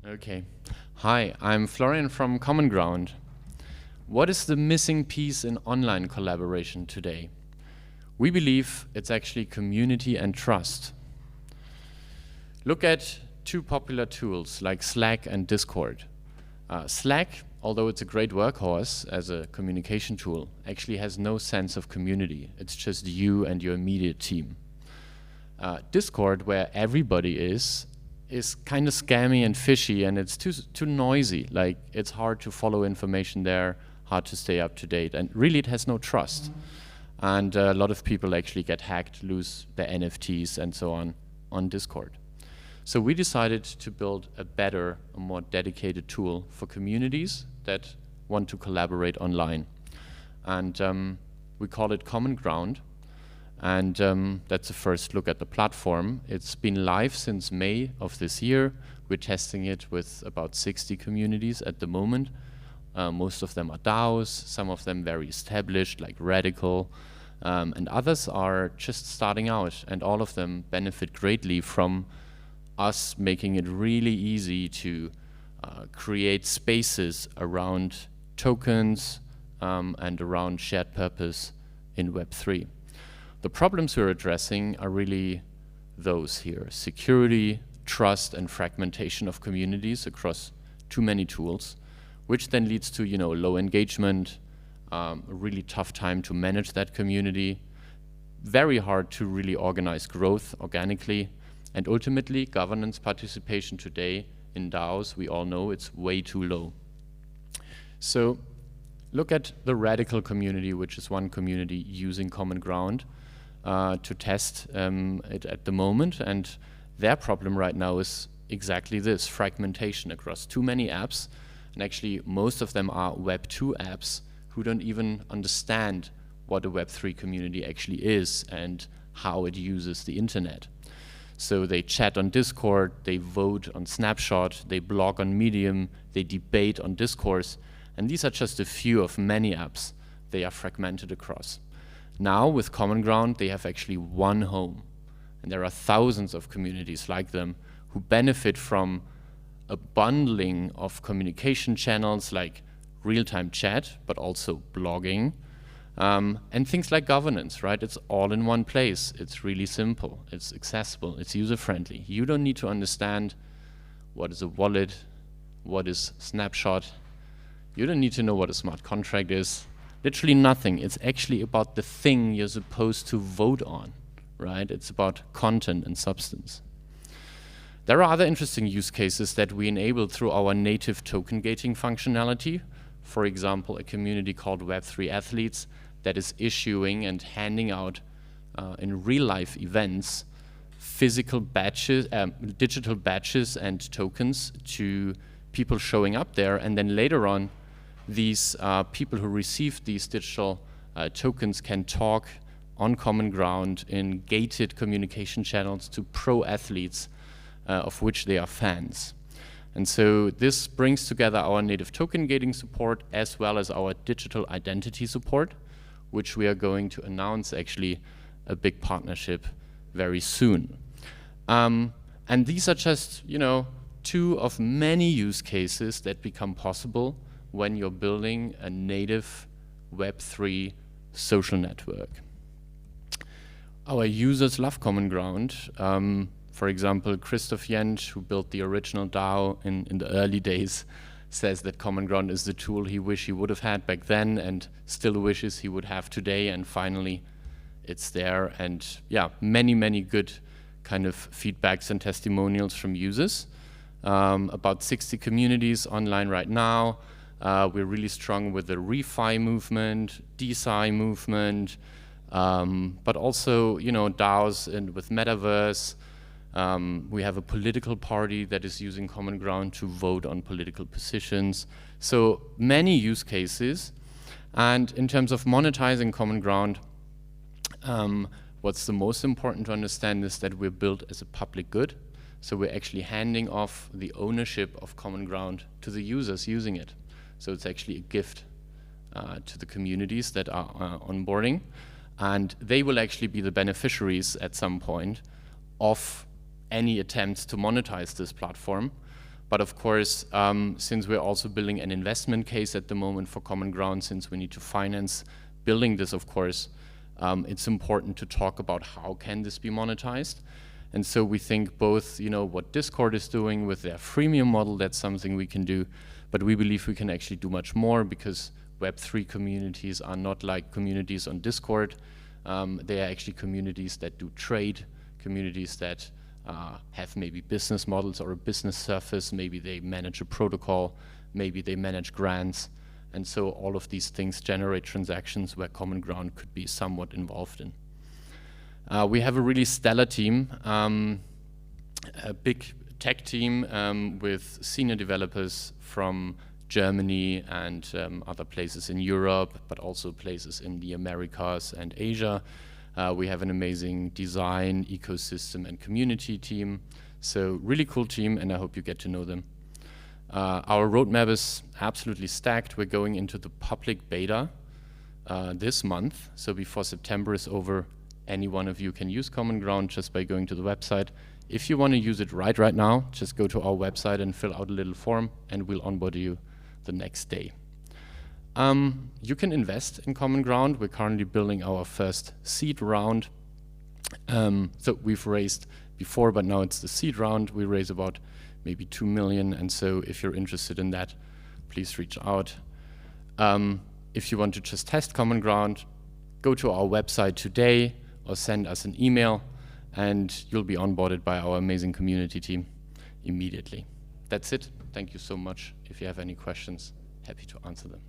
Okay. Hi, I'm Florian from Common Ground. What is the missing piece in online collaboration today? We believe it's actually community and trust. Look at two popular tools like Slack and Discord. Slack, although it's a great workhorse as a communication tool, actually has no sense of community. It's just you and your immediate team. Discord, where everybody is kind of scammy and fishy, and it's too noisy. Like, it's hard to follow information there, hard to stay up to date, and really it has no trust. And a lot of people actually get hacked, lose their NFTs and so on Discord. So we decided to build a better, a more dedicated tool for communities that want to collaborate online. And we call it Common Ground. And that's the first look at the platform. It's been live since May of this year. We're testing it with about 60 communities at the moment. Most of them are DAOs, some of them very established, like Radical, and others are just starting out, and all of them benefit greatly from us making it really easy to create spaces around tokens and around shared purpose in Web3. The problems we're addressing are really those here: security, trust, and fragmentation of communities across too many tools, which then leads to low engagement, a really tough time to manage that community, very hard to really organize growth organically, and ultimately governance participation today in DAOs, we all know it's way too low. So look at the Radical community, which is one community using Common Ground to test it at the moment, and their problem right now is exactly this: fragmentation across too many apps, and actually most of them are Web2 apps who don't even understand what a Web3 community actually is and how it uses the internet. So they chat on Discord, they vote on Snapshot, they blog on Medium, they debate on Discourse, and these are just a few of many apps they are fragmented across. Now, with Common Ground, they have actually one home, and there are thousands of communities like them who benefit from a bundling of communication channels like real-time chat, but also blogging, and things like governance, right? It's all in one place. It's really simple, it's accessible, it's user-friendly. You don't need to understand what is a wallet, what is Snapshot. You don't need to know what a smart contract is. Literally nothing. It's actually about the thing you're supposed to vote on, right? It's about content and substance. There are other interesting use cases that we enable through our native token gating functionality. For example, a community called Web3 Athletes that is issuing and handing out in real-life events physical badges, digital badges and tokens to people showing up there, and then later on these people who receive these digital tokens can talk on Common Ground in gated communication channels to pro athletes of which they are fans. And so this brings together our native token gating support as well as our digital identity support, which we are going to announce actually a big partnership very soon. And these are just two of many use cases that become possible when you're building a native Web3 social network. Our users love Common Ground. For example, Christoph Jentsch, who built the original DAO in the early days, says that Common Ground is the tool he wished he would have had back then and still wishes he would have today, and finally it's there. And yeah, many good kind of feedbacks and testimonials from users. About 60 communities online right now. We're really strong with the refi movement, DeSci movement, but also DAOs and with Metaverse. We have a political party that is using Common Ground to vote on political positions. So many use cases. And in terms of monetizing Common Ground, what's the most important to understand is that we're built as a public good. So we're actually handing off the ownership of Common Ground to the users using it. So it's actually a gift to the communities that are onboarding. And they will actually be the beneficiaries at some point of any attempts to monetize this platform. But of course, since we're also building an investment case at the moment for Common Ground, since we need to finance building this, of course, it's important to talk about how can this be monetized. And so we think both, what Discord is doing with their freemium model, that's something we can do, but we believe we can actually do much more, because Web3 communities are not like communities on Discord. They are actually communities that do trade, communities that have maybe business models or a business surface, maybe they manage a protocol, maybe they manage grants, and so all of these things generate transactions where Common Ground could be somewhat involved in. We have a really stellar team, a big tech team with senior developers from Germany and other places in Europe, but also places in the Americas and Asia. We have an amazing design, ecosystem, and community team. So really cool team, and I hope you get to know them. Our roadmap is absolutely stacked. We're going into the public beta this month. So before September is over, any one of you can use Common Ground just by going to the website. If you want to use it right now, just go to our website and fill out a little form, and we'll onboard you the next day. You can invest in Common Ground. We're currently building our first seed round. So we've raised before, but now it's the seed round. We raise about maybe 2 million, and so if you're interested in that, please reach out. If you want to just test Common Ground, go to our website today or send us an email, and you'll be onboarded by our amazing community team immediately. That's it. Thank you so much. If you have any questions, happy to answer them.